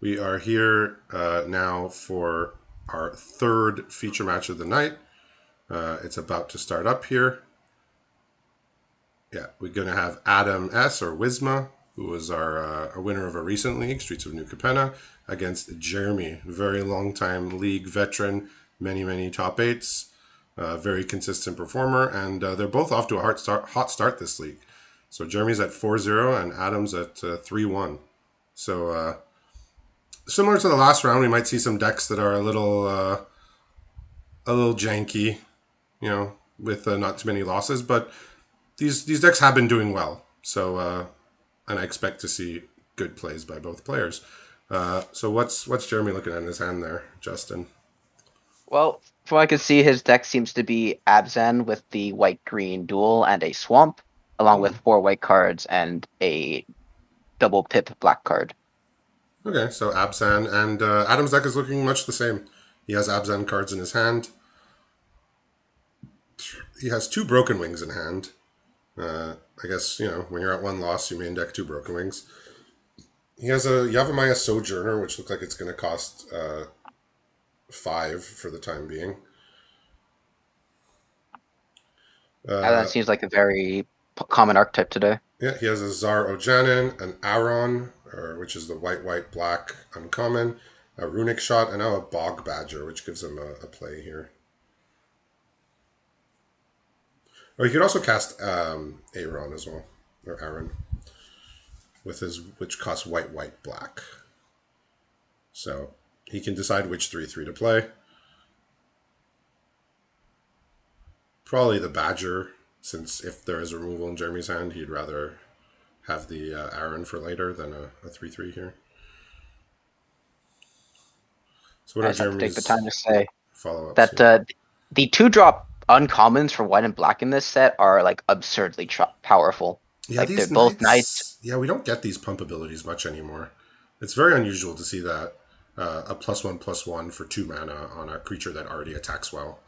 We are here now for our third feature match of the night. It's about to start up here. Yeah, we're going to have Adam S. or Wisma, who was our winner of a recent league, Streets of New Capenna, against Jeremy, very long time league veteran, many top eights, very consistent performer, and they're both off to a hot start this league. So Jeremy's at 4-0 and Adam's at 3-1. So similar to the last round, we might see some decks that are a little janky, with not too many losses. But these decks have been doing well, so and I expect to see good plays by both players. So what's Jeremy looking at in his hand there, Justin? Well, from what I can see, his deck seems to be Abzan with the white-green duel and a swamp, along Hmm. with 4 white cards and a double pip black card. Okay, so Abzan and Adam's deck is looking much the same. He has Abzan cards in his hand. He has two Broken Wings in hand. I guess when you're at one loss, you main deck two Broken Wings. He has a Yavimaya Sojourner, which looks like it's going to cost 5 for the time being. And that Uh, seems like a very common archetype today. yeah, he has a Zar Ojanin, an Aron, which is the white black uncommon, a Runic Shot, and now a Bog Badger, which gives him a play here. Or he could also cast Aaron as well, or Aaron, with his which costs white black. So he can decide which 3/3 to play. Probably the Badger, since if there is a removal in Jeremy's hand, he'd rather have the Aaron for later than a 3/3 here. So what I are just have to take the time Jeremy's to say follow ups that here? the 2-drop uncommons for white and black in this set are like absurdly powerful. Yeah, Like they're these both knights. knights. Yeah, we don't get these pump abilities much anymore. It's very unusual to see that a +1/+1 for 2 mana on a creature that already attacks well.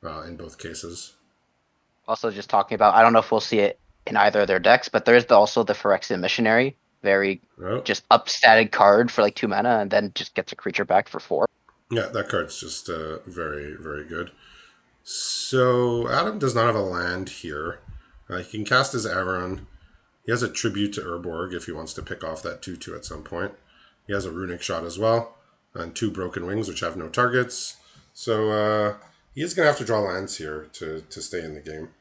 In both cases. Also, just talking about, I don't know if we'll see it in either of their decks, but there's also the Phyrexian Missionary, very Oh, just upstatic card for like 2 mana, and then just gets a creature back for 4. yeah, that card's just very good. So Adam does not have a land here. He can cast his Aron. He has a tribute to Urborg if he wants to pick off that 2/2 at some point. He has a runic shot as well, and two broken wings which have no targets. So he is gonna have to draw lands here to stay in the game.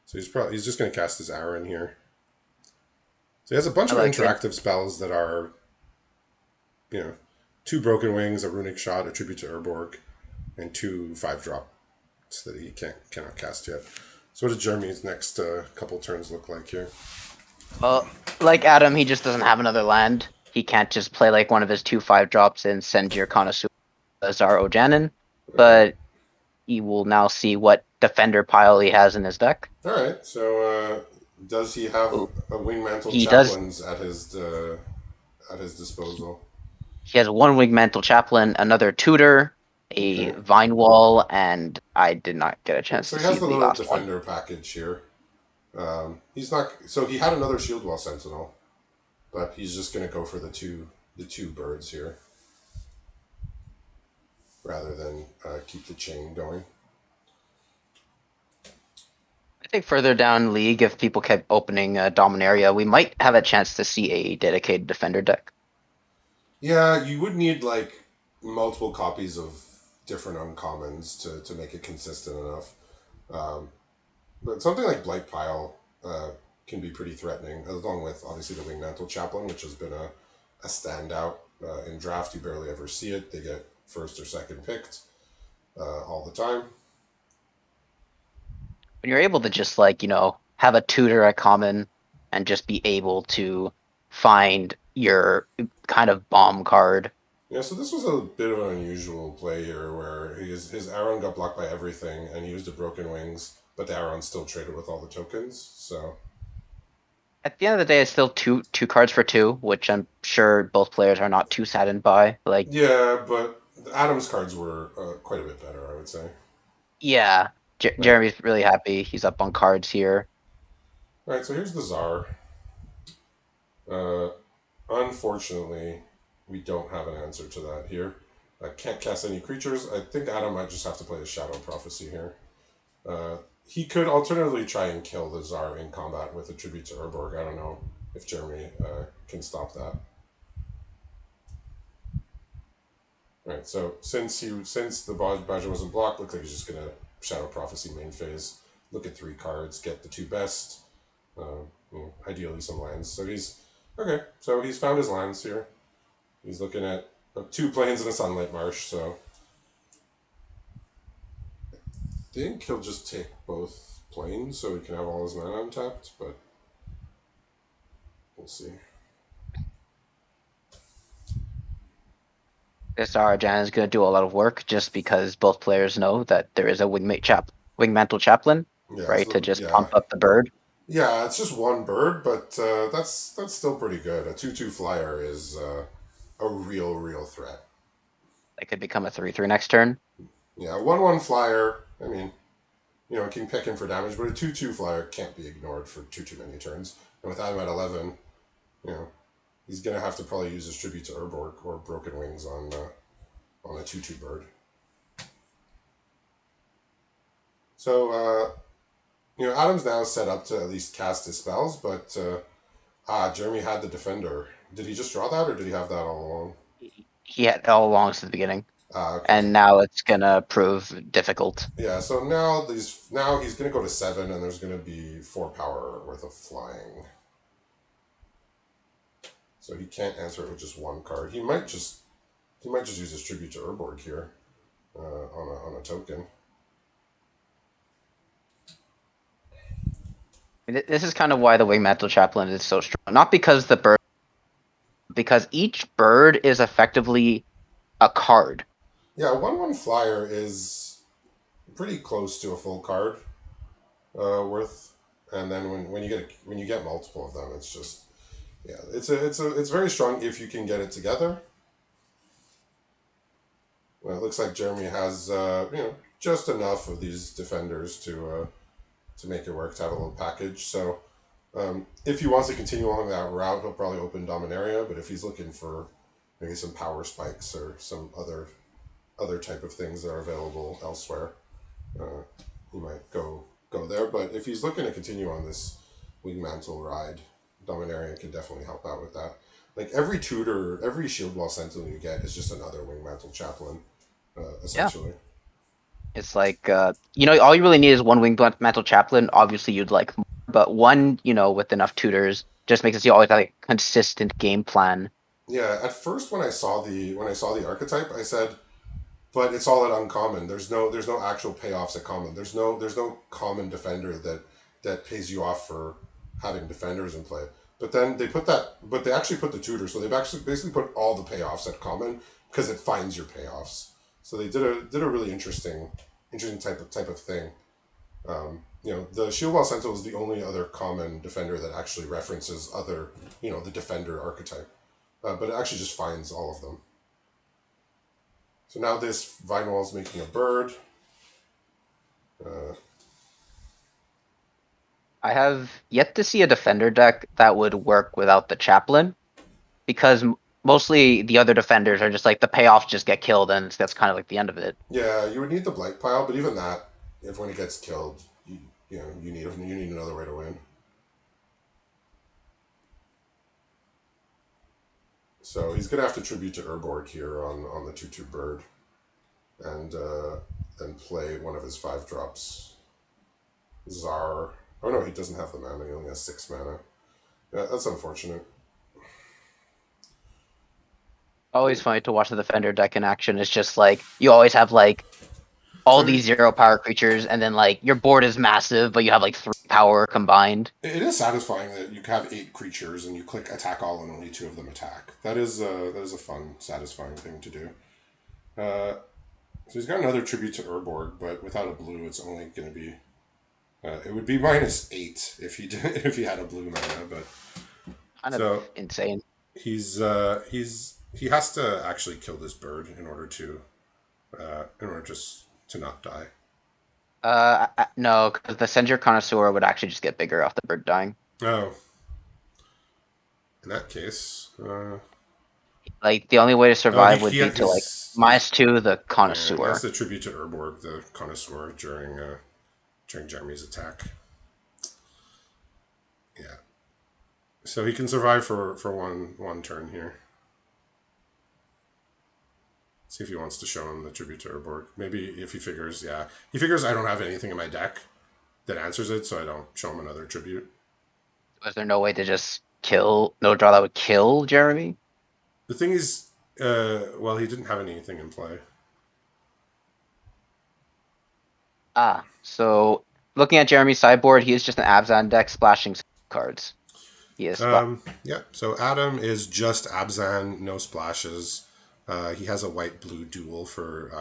So he's just gonna cast his Aron here. So he has a bunch I of like it. interactive spells that are, you know, two broken wings, a runic shot, a tribute to Urborg, and two 5-drops that he cannot cast yet. So what does Jeremy's next couple turns look like here? Well, like Adam, he just doesn't have another land. He can't just play like one of his 2/5 drops and send your Konosuba Zar Ojanin, Okay. but he will now see what defender pile he has in his deck. All right. So does he have Ooh, a wingmantle he does. chaplains at his disposal? He has one Wingmantle Chaplain, another Tutor, a Okay. Vine Wall, and I did not get a Yeah, chance so to he has see the the little last one. defender package here. He's not. So he had another shield wall sentinel, but he's just going to go for the two birds here rather than keep the chain going. I think further down League, if people kept opening Dominaria, we might have a chance to see a dedicated defender deck. Yeah, you would need like multiple copies of different uncommons to make it consistent enough. Um, but something like Blight Pile can be pretty threatening, along with obviously the Wingmantle Chaplain, which has been a standout in draft. You barely ever see it. They get first or second picked all the time. When you're able to just like, have a Tutor at common and just be able to find your kind of bomb card. Yeah, so this was a bit of an unusual play here where his Aaron got blocked by everything and he used a Broken Wings, but the Aaron still traded with all the tokens. So At the end of the day, it's still two cards for two, which I'm sure both players are not too saddened by. Like, yeah, but Adam's cards were quite a bit better, I would say. yeah, Right. Jeremy's really happy. He's up on cards here. All right, so here's the Czar. Uh, Unfortunately, we don't have an answer to that here. I can't cast any creatures. I think Adam might just have to play a Shadow Prophecy here. Uh, he could alternatively try and kill the Tsar in combat with a tribute to Urborg. I don't know if Jeremy can stop that. Right. So since the Baja wasn't blocked, looks like he's just gonna Shadow Prophecy main phase. Look at 3 cards, get the 2 best. Ideally some lands. So he's okay. So he's found his lands here. He's looking at 2 plains and a Sunlight Marsh. So I think he'll just take both plains so he can have all his mana untapped. But we'll see. This Arajan is going to do a lot of work just because both players know that there is a wingmantle chaplain, Yeah. right? To So just yeah. pump up the bird. Yeah, it's just 1 bird, but that's still pretty good. A 2/2 flyer is a real threat. That could become a 3/3 next turn. Yeah, 1/1 flyer. I mean, it can pick him for damage, but a 2/2 flyer can't be ignored for too many turns. And with Adam at 11, you know, he's gonna have to probably use his tribute to Urborg or Broken Wings on a 2/2 bird. So Adam's now set up to at least cast his spells, but Jeremy had the defender. Did he just draw that, or did he have that all along? He had all along since the beginning, Okay. and now it's gonna prove difficult. Yeah, so now he's gonna go to 7, and there's gonna be 4 power worth of flying. So he can't answer it with just 1 card. He might just use his tribute to Urborg here on a token. This is kind of why the wingmantle chaplain is so strong. Not because the bird, because each bird is effectively a card. Yeah, 1/1 flyer is pretty close to a full card worth, and then when you get multiple of them, it's just it's very strong if you can get it together. Well, it looks like Jeremy has just enough of these defenders to make it work, to have a little package. So if he wants to continue along that route, he'll probably open Dominaria. But if he's looking for maybe some power spikes or some other type of things that are available elsewhere, uh, he might go there. But if he's looking to continue on this Wingmantle ride, Dominaria can definitely help out with that. Like every tutor, every Shield Wall Sentinel you get is just another Wingmantle Chaplain, Yeah, essentially. it's like all you really need is one wingmantle chaplain. Obviously, you'd like more, but one, with enough tutors just makes it so you always have a consistent game plan. Yeah, at first when I saw the archetype, I said, but it's all at uncommon. There's no actual payoffs at common. There's no common defender that pays you off for having defenders in play. But then they actually put the tutor, so they've actually basically put all the payoffs at common because it finds your payoffs. So they did a really interesting type of thing. The Shield Wall Sentinel is the only other common defender that actually references the defender archetype, but it actually just finds all of them. So now this Vine Wall is making a bird. Uh, I have yet to see a defender deck that would work without the chaplain because mostly the other defenders are just like the payoffs just get killed and that's kind of like the end of it. yeah, you would need the Blight Pile, but even that, if when it gets killed, you need another way to win. So he's gonna have to tribute to Urborg here on the 2/2 bird, and then play one of his 5 drops. Czar. Oh no, he doesn't have the mana. He only has 6 mana. Yeah, that's unfortunate. Always funny to watch the defender deck in action. It's just like you always have like all So these 0 power creatures, and then like your board is massive, but you have like 3 power combined. it is satisfying that you have 8 creatures and you click attack all and only 2 of them attack. That is a fun, satisfying thing to do. Uh, so he's got another tribute to Urborg, but without a blue, it's only going to be. It would be -8 if he did, if he had a blue mana, but Kind of so insane. he has to actually kill this bird in order just to not die. No, because the Sender Connoisseur would actually just get bigger off the bird dying. Oh, in that case, Like the only way to oh, survive would be to like -2 the yeah, he has connoisseur. to attribute to Urborg the connoisseur during Jeremy's attack. Yeah, so he can survive for one turn here. See if he wants to show him the tribute to Urborg. Maybe if he figures, yeah, he figures I don't have anything in my deck that answers it, so I don't show him another tribute. Was there no way to just kill no draw that would kill Jeremy? The thing is, well, he didn't have anything in play. So looking at Jeremy's sideboard, he is just an Abzan deck splashing cards. He is Yeah, so Adam is just Abzan, no splashes. He has a white-blue duel for.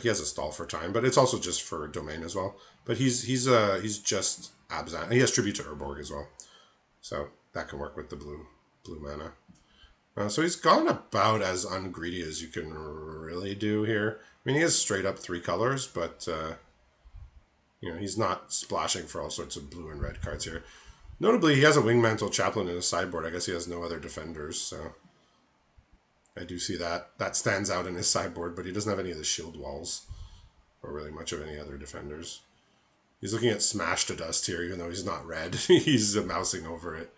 He has a stall for time, but it's also just for domain as well. But he's just Abzan. He has tribute to Urborg as well, so that can work with the blue mana. So he's gone about as ungreedy as you can really do here. I mean, he has straight up 3 colors, but he's not splashing for all sorts of blue and red cards here. Notably, he has a Wingmantle Chaplain in his sideboard. I guess he has no other defenders, so I do see that. That stands out in his sideboard, but he doesn't have any of the shield walls or really much of any other defenders. He's looking at Smash to Dust here, even though he's not red. He's mousing over it,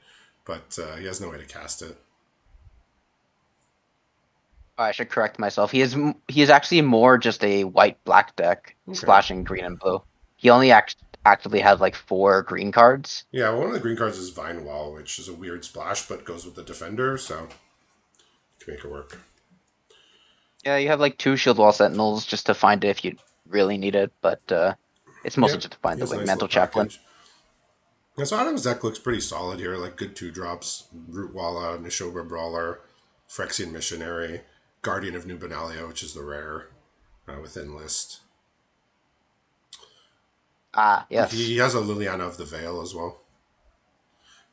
but he has no way to cast it. I should correct myself. He is actually more just a white-black deck, Okay. splashing green and blue. He only actively has like 4 green cards. Yeah, well, one of the green cards is Vine Wall, which is a weird splash, but goes with the defender, so can make it work. Yeah, you have like 2 Shield Wall Sentinels just to find it if you really need it, but it's mostly Yeah, just to find he the has a nice little Wingmantle Chaplain. package. Yeah, so Adam's deck looks pretty solid here, like good 2 drops. Rootwalla, Nishoba Brawler, Phyrexian Missionary, Guardian of New Benalia, which is the rare within list. Yes. He has a Liliana of the Veil as well,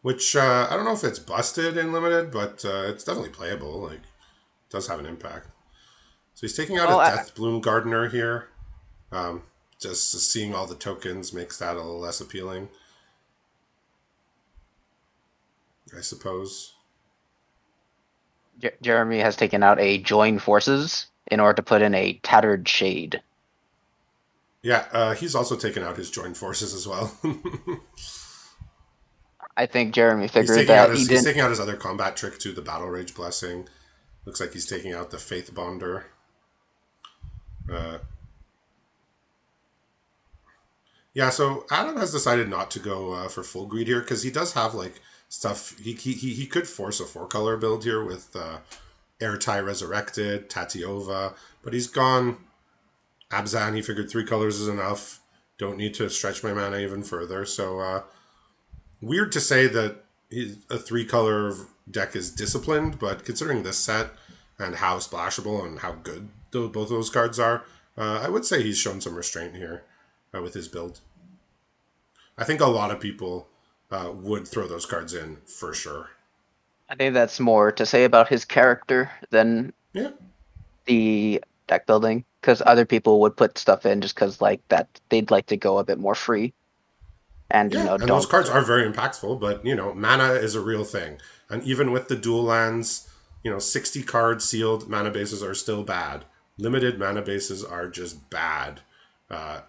which I don't know if it's busted in limited, but it's definitely playable. Like, it does have an impact. So he's taking out a Well, Deathbloom Gardener here. Um, just seeing all the tokens makes that a little less appealing, I suppose. Jeremy has taken out a Join Forces in order to put in a Tattered Shade. Yeah, he's also taken out his joined forces as well. I think Jeremy figured that he he's didn't. taking out his other combat trick too, the Battle Rage Blessing. Looks like he's taking out the Faith Bonder. Uh, yeah, so Adam has decided not to go for full greed here because he does have like stuff. He could force a 4-color build here with Airtie Resurrected, Tatiova, but he's gone Abzan. He figured 3 colors is enough. Don't need to stretch my mana even further. So weird to say that a 3-color deck is disciplined, but considering this set and how splashable and how good both of those cards are, I would say he's shown some restraint here with his build. I think a lot of people would throw those cards in for sure. I think that's more to say about his character than Yeah. the deck building, because other people would put stuff in just because like that they'd like to go a bit more free, and Yeah, and those don't. cards are very impactful, but mana is a real thing. And even with the dual lands, 60 card sealed mana bases are still bad. Limited mana bases are just bad.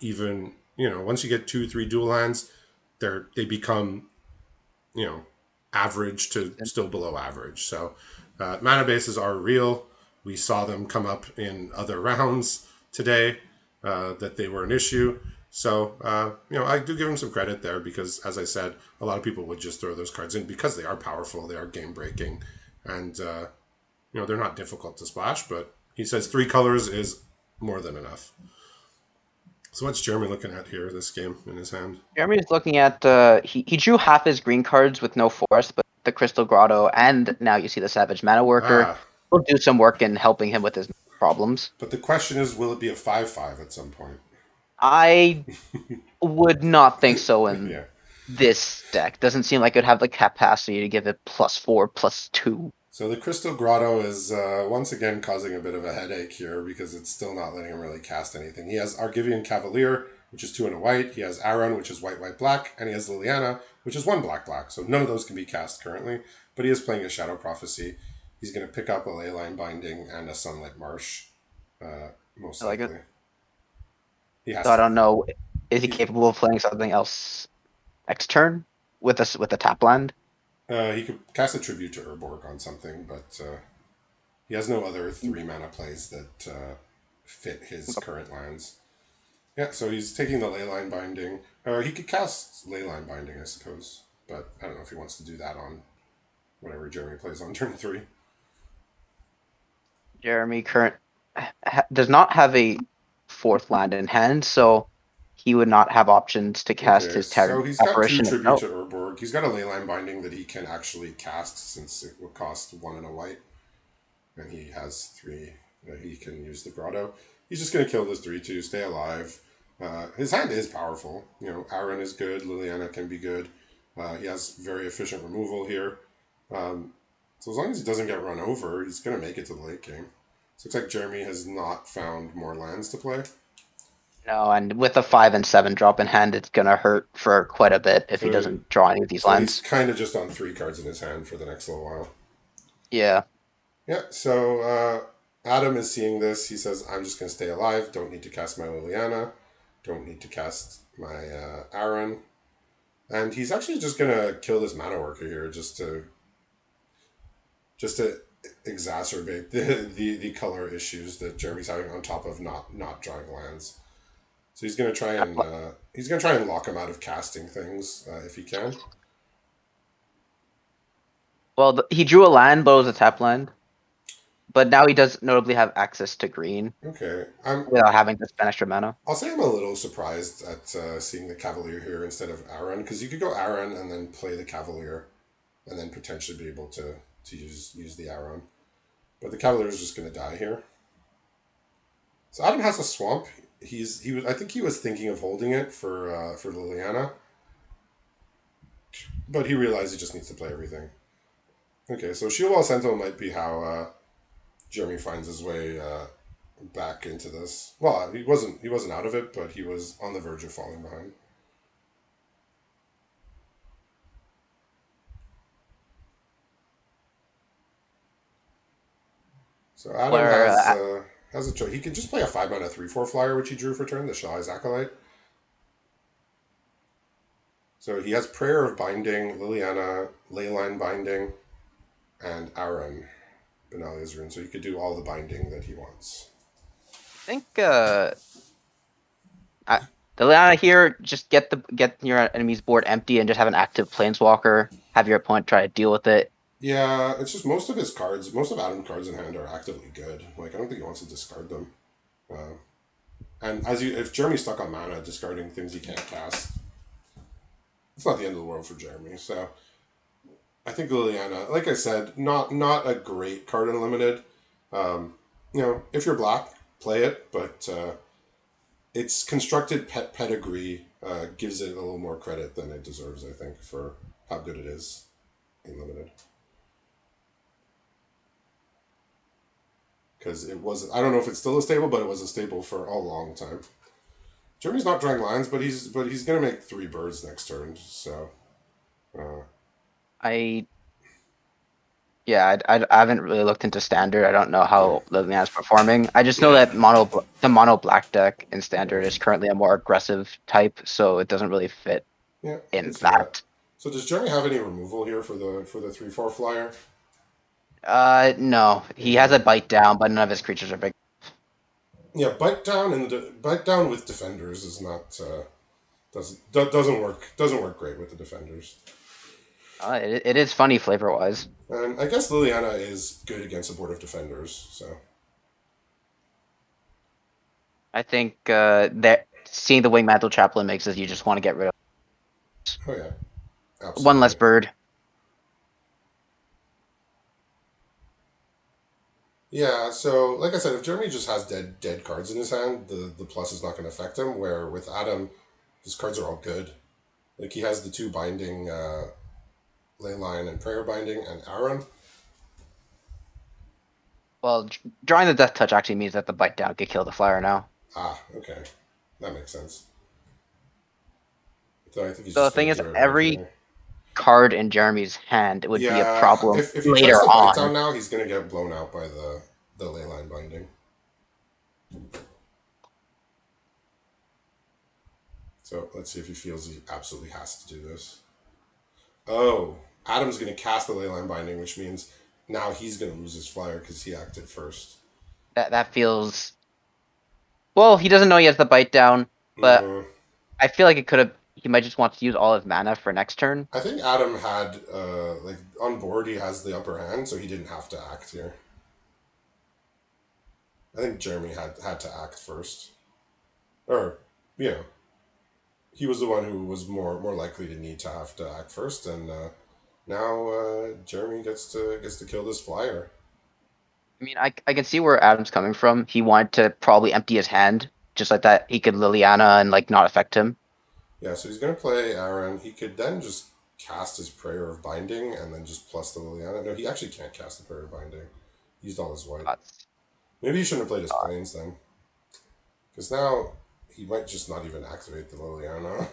Even, once you get 2, 3 dual lands, they become, you know, average to still below average. So mana bases are real. We saw them come up in other rounds today, that they were an issue. So, I do give him some credit there because, as I said, a lot of people would just throw those cards in because they are powerful, they are game breaking, and, they're not difficult to splash, but he says 3 colors is more than enough. So what's Jeremy looking at here, this game in his hand? Jeremy's looking at he drew half his green cards with no force, but the Crystal Grotto and now you see the Savage Mana Worker Ah, will do some work in helping him with his problems. but the question is, will it be a 5/5 at some point? I would not think so in Yeah. this deck. Doesn't seem like it would have the capacity to give it +4, +2. So the Crystal Grotto is once again causing a bit of a headache here because it's still not letting him really cast anything. He has Argivian Cavalier, which is 2 and a white. He has Aaron, which is white, white, black. And he has Liliana, which is 1 black, black. So none of those can be cast currently. But he is playing a Shadow Prophecy. He's going to pick up a Leyline Binding and a Sunlit Marsh, most I like it. likely. He has So I to. don't know. Is he He, capable of playing something else next turn with a tap land? he could cast a Tribute to Urborg on something, but he has no other 3 mana plays that fit his current lands. Yeah, so he's taking the Leyline Binding. Or he could cast Leyline Binding, I suppose. But I don't know if he wants to do that on whatever Jeremy plays on turn 3. Jeremy current does not have a fourth land in hand, so he would not have options to cast Okay, his so he's got 2 apparition Tribute itself. to Urborg. He's got a Leyline Binding that he can actually cast since it would cost 1 and a white. And he has 3 that he can use the Grotto. He's just going to kill this 3/2, stay alive. His hand is powerful. You know, Aaron is good, Liliana can be good. He has very efficient removal here. So as long as he doesn't get run over, he's going to make it to the late game. So it looks like Jeremy has not found more lands to play. No, and with a 5 and 7 drop in hand, it's gonna hurt for quite a bit if he So, doesn't draw any of these so he's lands. kind of just on 3 cards in his hand for the next little while. Yeah. Yeah, so Adam is seeing this. He says, I'm just going to stay alive. Don't need to cast my Liliana. Don't need to cast my Aaron. And he's actually just going to kill this mana worker here just to exacerbate the color issues that Jeremy's having on top of not drawing lands. So he's going to try and lock him out of casting things if he can. Well, he drew a land, but it was a tap land. But now he does notably have access to green Okay, without having to spend extra mana. I'll say I'm a little surprised at seeing the Cavalier here instead of Aaron, because you could go Aaron and then play the Cavalier, and then potentially be able to use the Aaron. But the Cavalier is just going to die here. So Adam has a swamp. He was I think he was thinking of holding it for Liliana, but he realized he just needs to play everything. Okay, so Shield Wall Sentinel might be how Jeremy finds his way back into this. Well, he wasn't out of it, but he was on the verge of falling behind. So Adam Where has a choice. He can just play a 5 mana 3/4 flyer, which he drew for turn, the Shai's Acolyte. So he has Prayer of Binding, Liliana, Leyline Binding, and Aaron, Benalia's Rune. So he could do all the binding that he wants. I think the Liana here, just get your enemy's board empty and just have an active planeswalker. Have your opponent try to deal with it. Yeah, it's just most of Adam's cards in hand are actively good. Like I don't think he wants to discard them. And if Jeremy's stuck on mana, discarding things he can't cast, it's not the end of the world for Jeremy. So I think Liliana, like I said, not a great card in limited. If you're black, play it, but its constructed pedigree gives it a little more credit than it deserves, I think, for how good it is in limited. Because it was, I don't know if it's still a staple, but it was a staple for a long time. Jeremy's not drawing lines, but he's gonna make 3 birds next turn. So, I I haven't really looked into standard. I don't know yeah, how Liliana's performing. I just know yeah, that the mono black deck in standard is currently a more aggressive type, so it doesn't really fit yeah. I in can see that. that. So does Jeremy have any removal here for the 3/4 flyer? No, he has Okay. a bite down, but none of his creatures are big. Yeah, bite down with defenders is not doesn't work great with the defenders. It is funny flavor wise. And I guess Liliana is good against a board of defenders. So I think that seeing the Wing Mantle Chaplain makes us you just want to get rid of oh yeah, one less absolutely. bird. Yeah, so like I said, if Jeremy just has dead cards in his hand, the plus is not going to affect him. Where with Adam, his cards are all good. Like he has the 2 binding, Leyline and Prayer Binding, and Aaron. Well, drawing the Death Touch actually means that the bite down could kill the flyer now. Ah, okay, that makes sense. So I think he's So the just thing gonna is, do it right every here. card in Jeremy's hand would be a Yeah, problem if he tries later to bite on. down now, he's gonna get blown out by the leyline binding. So let's see if he feels he absolutely has to do this. Oh, Adam's gonna cast the leyline binding, which means now he's gonna lose his flyer because he acted first. That feels well. He doesn't know he has the bite down, but Mm, I feel like it could have. He might just want to use all his mana for next turn. I think Adam had like on board he has the upper hand, so he didn't have to act here. I think Jeremy had to act first, or you know, he was the one who was more likely to need to have to act first, and now Jeremy gets to kill this flyer. I mean, I can see where Adam's coming from. He wanted to probably empty his hand just like that. He could Liliana and like not affect him. Yeah, so he's gonna play Aaron. He could then just cast his Prayer of Binding and then just plus the Liliana. No, he actually can't cast the Prayer of Binding. He used all his white. That's Maybe he shouldn't have played his planes then, because now he might just not even activate the Liliana.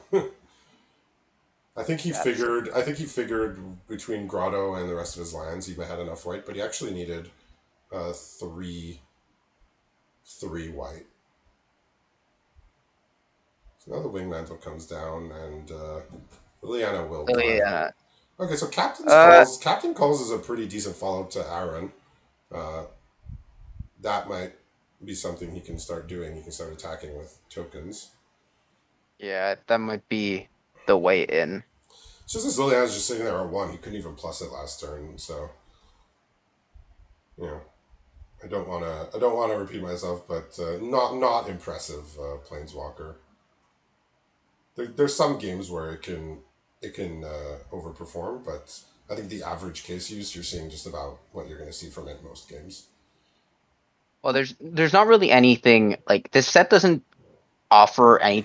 I think he that's figured. I think he figured between Grotto and the rest of his lands, he had enough white, but he actually needed three white. So now the Wing Mantle comes down, and Liliana will die. Liliana. Okay, so Captain's Uh, Calls. Captain Calls is a pretty decent follow up to Aaron. Uh, that might be something he can start doing. He can start attacking with tokens. yeah, that might be the way in. It's just as Liliana's just sitting there at one. He couldn't even plus it last turn, so you know. I don't wanna repeat myself, but not impressive planeswalker. There's some games where it can overperform, but I think the average case use you're seeing just about what you're going to see from it most games. Well, there's not really anything like this set doesn't offer any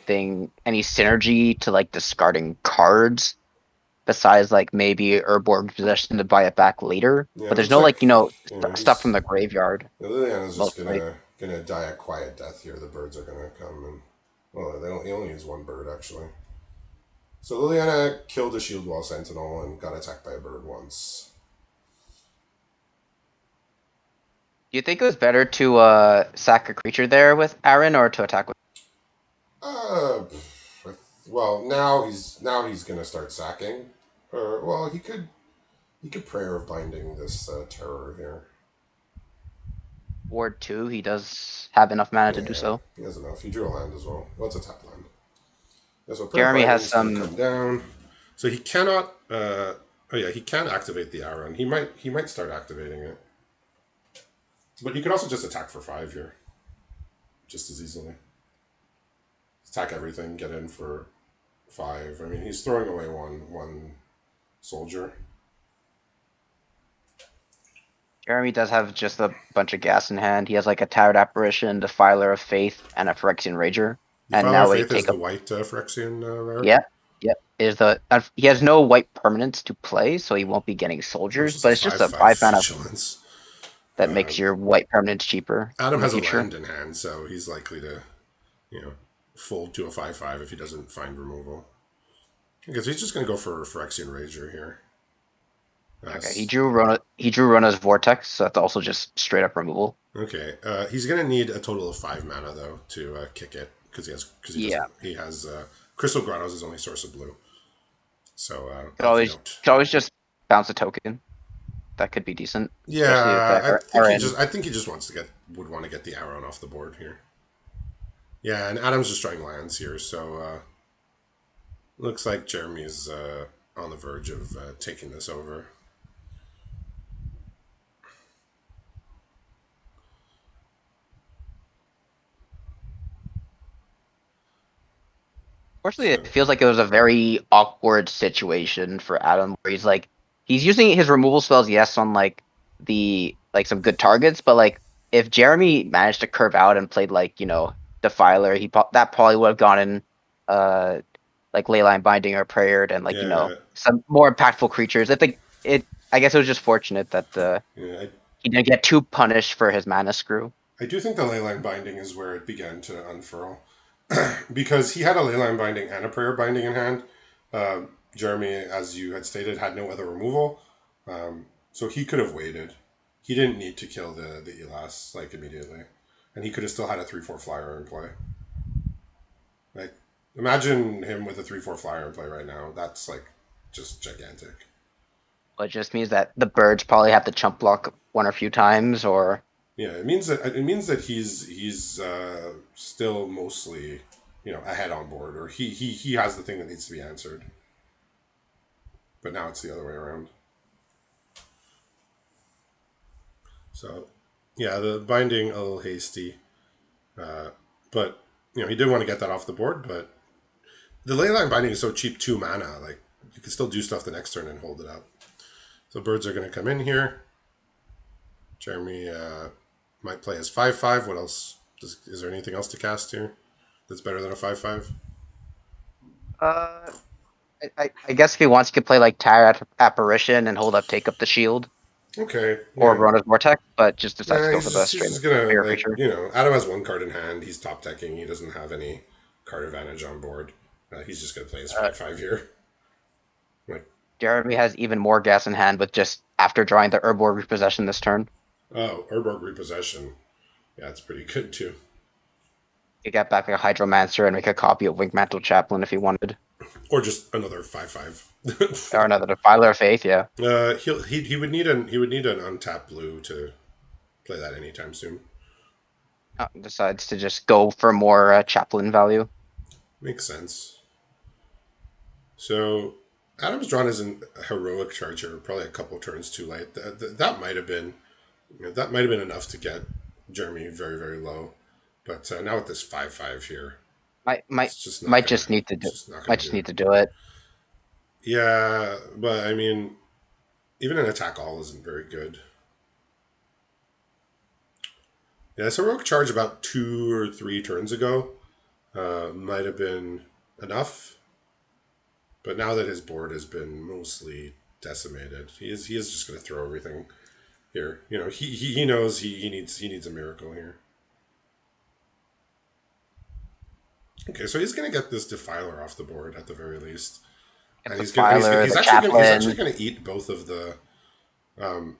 synergy to like discarding cards besides like maybe Urborg's possession to buy it back later. Yeah, But it there's looks no like like stuff he's from the graveyard Liliana's just mostly. gonna die a quiet death here. The birds are gonna come and well, he only use one bird actually. So Liliana killed a Shield Wall Sentinel and got attacked by a bird once. Do you think it was better to sack a creature there with Aaron or to attack with? Uh, well now he's gonna start sacking. Or well he could Prayer of Binding this terror here. Ward 2? He does have enough mana to do Yeah, so. he has enough. He drew a land as well. Well, it's a tap land. Yeah, so Prayer of Jeremy has Binding's gonna some. come down. So he cannot. Oh yeah, he can activate the Aaron. He might start activating it, but he could also just attack for 5 here, just as easily. Attack everything, get in for 5. I mean, he's throwing away one soldier. Jeremy does have just a bunch of gas in hand. He has like a Tarot Apparition, Defiler of Faith, and a Phyrexian Rager. And Defiler of now we Faith is take the a. white Phyrexian rare. Yeah, yeah. Is the he has no white permanents to play, so he won't be getting So it's soldiers. just a But it's just five a five 5 mana vigilance. that makes your white permanents cheaper Adam in the has a future. land in hand, so he's likely to you know fold to a 5/5 if he doesn't find removal. Because he's just going to go for Phyrexian Rager here. Okay, S- He drew Rona's Vortex, so that's also just straight up removal. okay, he's going to need a total of 5 mana though to kick it because Yeah, he has Crystal Grotto is his only source of blue. So of note. could always just bounce a token. That could be decent, especially with Yeah, the Aaron. I think he just wants to would want to get the Aaron off the board here. Yeah, and Adam's just drawing lands here, so looks like Jeremy's on the verge of taking this over. Fortunately, So it feels like it was a very awkward situation for Adam, where he's using his removal spells, yes, on like the like some good targets, but like if Jeremy managed to curve out and played like Defiler, that probably would have gone in uh like Leyline Binding or Prayered and like yeah, some more impactful creatures. I guess it was just fortunate that yeah, he didn't get too punished for his mana screw. I do think the leyline binding is where it began to unfurl because he had a leyline binding and a prayer binding in hand, Jeremy, as you had stated, had no other removal, so he could have waited. He didn't need to kill the Elas like immediately, and he could have still had a 3/4 flyer in play. Like, imagine him with a 3/4 flyer in play right now. That's like just gigantic. It just means that the birds probably have to chump block one or a few times, or Yeah, it means that he's still mostly ahead on board, or he has the thing that needs to be answered. But now it's the other way around. So yeah, the binding a little hasty, but he did want to get that off the board. But the leyline binding is so cheap, 2 mana. Like you can still do stuff the next turn and hold it up. So birds are going to come in here. Jeremy might play as 5/5. What else? Is there anything else to cast here that's better than a 5/5? uh, I guess if he wants, he could play like Tire Apparition and hold up, take up the shield, Okay, or yeah. Verona's Vortex, but just decides Nah, to go he's for the just he's straight just gonna bigger like creature. Adam has one card in hand. He's top decking. He doesn't have any card advantage on board. He's just gonna play his Uh, 5/5 here. Like Jeremy has even more gas in hand with just after drawing the Herbivore Repossession this turn. Urborg Repossession. Yeah, it's pretty good too. He get back like a Hydromancer and make a copy of Wingmantle Chaplain if he wanted, Or just another 5/5. or another Defiler of Faith. Yeah, he would need an untapped blue to play that anytime soon. decides to just go for more Chaplain value. Makes sense. So Adam's drawn as a heroic charger, probably a couple turns too late. That might have been that might have been enough to get Jeremy very very low, but now with this 5/5 here, Might might it's just not might gonna just need to it's do. just not gonna Might just do. need to do it. Yeah, but I mean, even an attack all isn't very good. Yeah, this heroic charge about 2 or 3 turns ago might have been enough, but now that his board has been mostly decimated, he is just going to throw everything here. He knows he needs a miracle here. Okay, so he's going to get this defiler off the board at the very least, Get and the he's Filer, he's the actually gonna he's actually Chaplain. going to eat both of the. Um,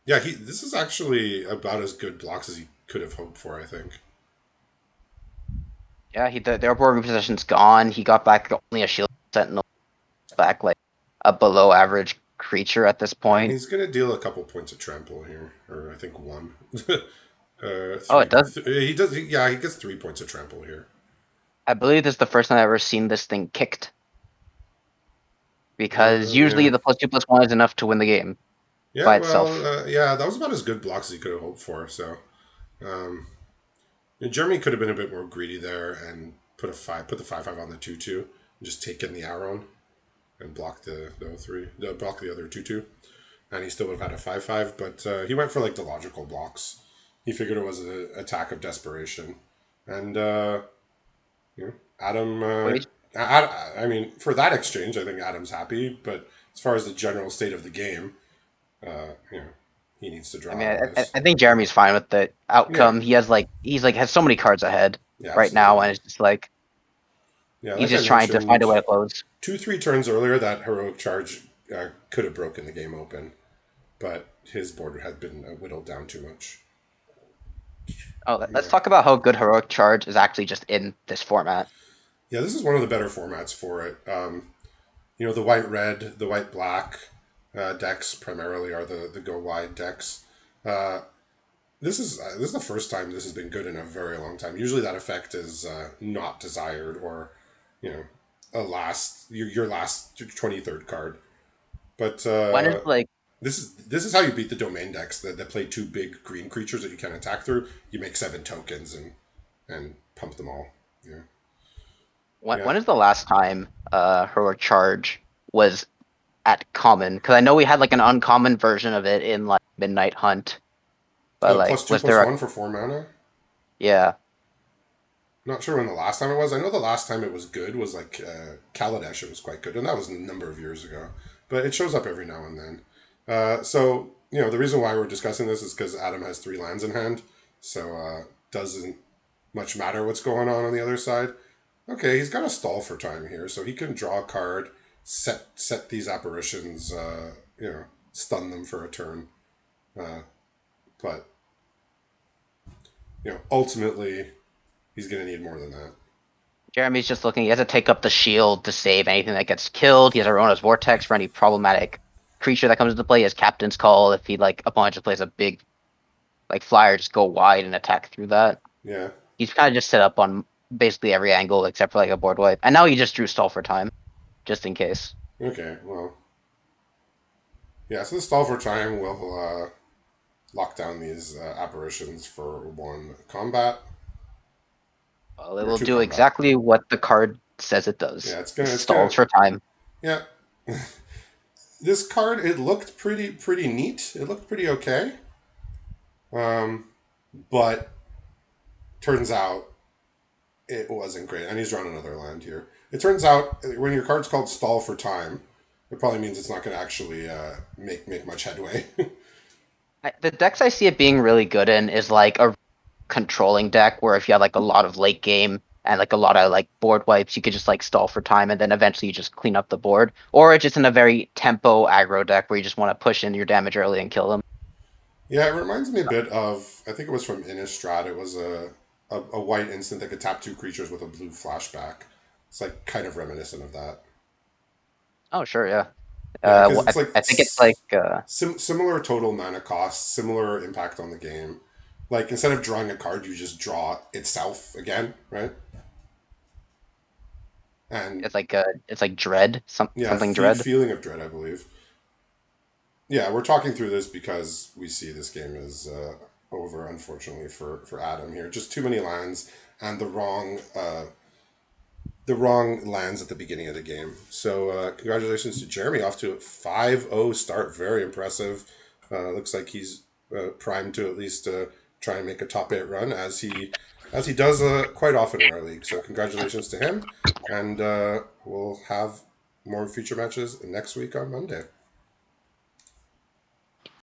yeah, this is actually about as good blocks as he could have hoped for. I think. Yeah, the Herbivore Repossession's gone. He got back only a Shield Sentinel, back like a below average creature at this And point. he's going to deal a couple points of trample here, or I think one. Oh, it Three. does. He does. Yeah, he gets 3 points of trample here. I believe this is the first time I've ever seen this thing kicked, because usually Yeah. the +2/+1 is enough to win the game Yeah. by Well. itself. Yeah. That was about as good blocks as he could have hoped for. So, um, Germany could have been a bit more greedy there and put the 5/5 on the 2/2, and just take in the Aron and block the 3, block the other 2/2, and he still would have had a 5/5. But he went for like the logical blocks. He figured it was an attack of desperation, and Adam. Wait, I mean, for that exchange, I think Adam's happy. But as far as the general state of the game, uh, you know, he needs to I draw mean, out of this. I think Jeremy's fine with the Yeah, outcome. He's like has so many cards ahead yeah, right now, absolutely. and it's just like Yeah, he's like I just trying to find mentioned, a way to close. 2 3 turns earlier, that heroic charge could have broken the game open, but his board had been whittled down too much. Oh, let's Yeah, talk about how good Heroic Charge is actually just in this format. yeah, this is one of the better formats for it. The white red, the white black decks primarily are the go wide decks. Uh, this is the first time this has been good in a very long time. Usually that effect is not desired, or you know your last 23rd card. But When is like this is how you beat the domain decks that play 2 big green creatures that you can attack through. You make 7 tokens and pump them all. Yeah, yeah. when is the last time Heroic Charge was at common? Because I know we had like an uncommon version of it in like Midnight Hunt, but like Plus two was plus there a one for 4 mana. yeah. Not sure when the last time it was. I know the last time it was good was like Kaladesh. It was quite good, and that was a number of years ago. But it shows up every now and then. So the reason why we're discussing this is because Adam has 3 lands in hand, so doesn't much matter what's going on the other side. Okay, he's got a stall for time here, so he can draw a card, set these apparitions, stun them for a turn. Uh, but ultimately, he's going to need more than that. Jeremy's just looking. He has to take up the shield to save anything that gets killed. He has Arona's Vortex for any problematic creature that comes into play. He has Captain's Call if he like opponent just plays a big like flyer, just go wide and attack through that. Yeah. He's kind of just set up on basically every angle except for like a board wipe. And now he just drew stall for time, just in case. Okay. Well. Yeah. So the stall for time will lock down these apparitions for one combat Well, it or will two do combat. exactly what the card says it does. Yeah. It's It gonna. It's gonna. stalls for time. Yeah. This card, it looked pretty neat. It looked pretty okay. Um, but turns out it wasn't great. And he's drawn another land here. It turns out when your card's called Stall for Time, it probably means it's not going to actually make much headway. The decks I see it being really good in is like a controlling deck where if you have like a lot of late game and like a lot of like board wipes, you could just like stall for time and then eventually you just clean up the board. Or it's just in a very tempo aggro deck where you just want to push in your damage early and kill them. Yeah, it reminds me a bit of, I think it was from Innistrad. It was a white instant that could tap two creatures with a blue flashback. It's like kind of reminiscent of that. Oh sure, yeah. Yeah, because it's like I think it's like similar total mana cost, similar impact on the game. Like instead of drawing a card, you just draw itself again, right? And it's like dread, yeah, something dread. feeling of dread, I believe. Yeah, we're talking through this because we see this game is over, unfortunately for Adam here. Just too many lands and the wrong lands at the beginning of the game. So congratulations to Jeremy, off to a 5-0 start. Very impressive. Looks like he's primed to at least try and make a top 8 run as he does quite often in our league. So congratulations to him, and we'll have more future matches next week on Monday.